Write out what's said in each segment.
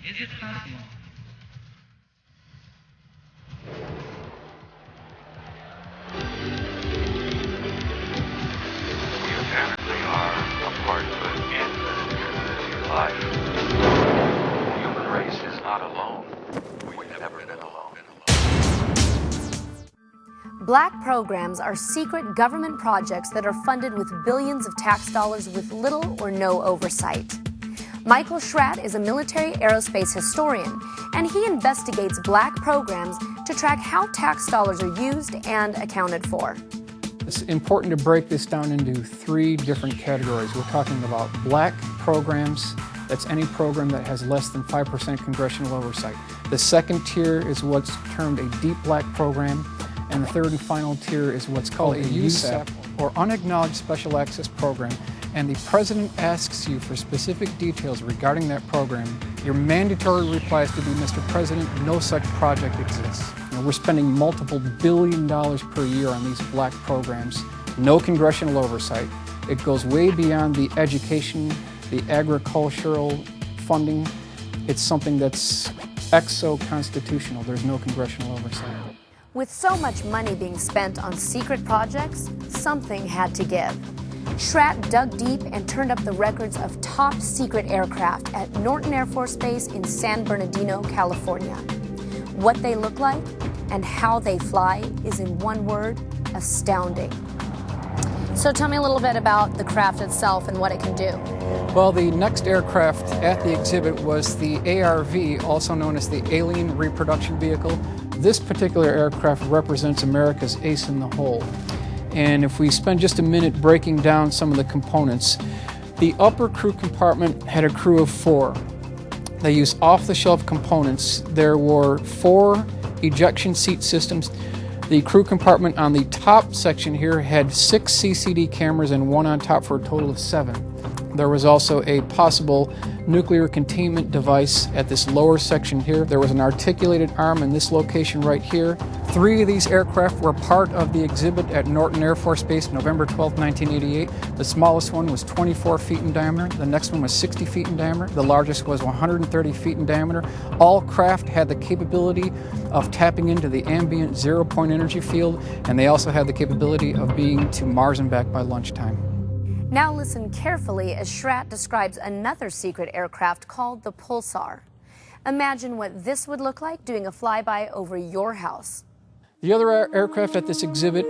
Is it possible? We apparently are a part of an infinite your life. The human race is not alone. We've never been alone. Black programs are secret government projects that are funded with billions of tax dollars with little or no oversight. Michael Schratt is a military aerospace historian, and he investigates black programs to track how tax dollars are used and accounted for. It's important to break this down into three different categories. We're talking about black programs. That's any program that has less than 5% congressional oversight. The second tier is what's termed a deep black program. And the third and final tier is what's called a USAP, or Unacknowledged Special Access Program. And the President asks you for specific details regarding that program. Your mandatory reply is to be, Mr. President, no such project exists. We're spending multiple $1 billion per year on these black programs. No congressional oversight. It goes way beyond the education, the agricultural funding. It's something that's exo-constitutional. There's no congressional oversight. With so much money being spent on secret projects, something had to give. Schratt dug deep and turned up the records of top secret aircraft at Norton Air Force Base in San Bernardino, California. What they look like and how they fly is, in one word, astounding. So tell me a little bit about the craft itself and what it can do. Well, the next aircraft at the exhibit was the ARV, also known as the Alien Reproduction Vehicle. This particular aircraft represents America's ace in the hole. And if we spend just a minute breaking down some of the components, the upper crew compartment had a crew of 4. They used off-the-shelf components. There were 4 ejection seat systems. The crew compartment on the top section here had 6 CCD cameras and 1 on top for a total of 7. There was also a possible nuclear containment device at this lower section here. There was an articulated arm in this location right here. 3 of these aircraft were part of the exhibit at Norton Air Force Base, November 12, 1988. The smallest one was 24 feet in diameter. The next one was 60 feet in diameter. The largest was 130 feet in diameter. All craft had the capability of tapping into the ambient zero-point energy field, and they also had the capability of being to Mars and back by lunchtime. Now listen carefully as Schratt describes another secret aircraft called the Pulsar. Imagine what this would look like doing a flyby over your house. The other aircraft at this exhibit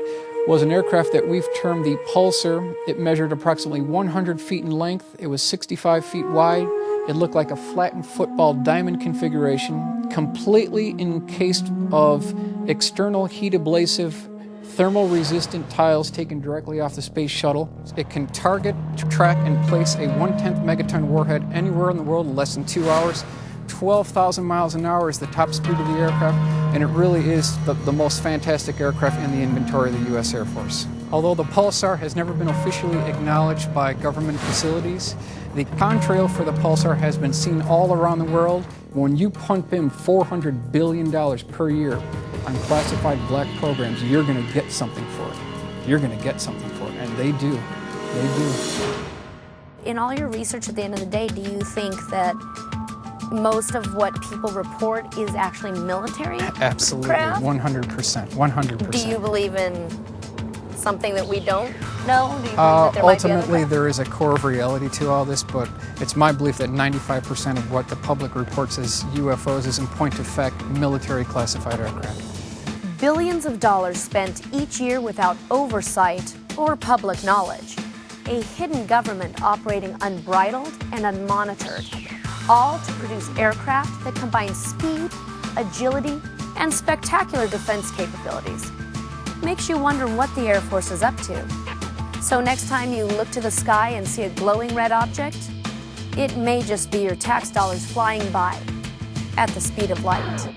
was an aircraft that we've termed the Pulsar. It measured approximately 100 feet in length. It was 65 feet wide. It looked like a flattened football diamond configuration, completely encased of external heat abrasive thermal-resistant tiles taken directly off the space shuttle. It can target, track, and place a 1/10 megaton warhead anywhere in the world in less than 2 hours. 12,000 miles an hour is the top speed of the aircraft, and it really is the most fantastic aircraft in the inventory of the U.S. Air Force. Although the Pulsar has never been officially acknowledged by government facilities, the contrail for the Pulsar has been seen all around the world. When you pump in $400 billion per year on classified black programs, you're going to get something for it. You're going to get something for it, and they do. They do. In all your research at the end of the day, do you think that most of what people report is actually military Absolutely, craft? 100%, 100%. Do you believe in something that we don't know? Do you believe that there might be other ultimately, craft? there is a core of reality to all this, but it's my belief that 95% of what the public reports as UFOs is, in point of fact, military classified aircraft. Billions of dollars spent each year without oversight or public knowledge. A hidden government operating unbridled and unmonitored, all to produce aircraft that combine speed, agility, and spectacular defense capabilities. Makes you wonder what the Air Force is up to. So next time you look to the sky and see a glowing red object, it may just be your tax dollars flying by at the speed of light.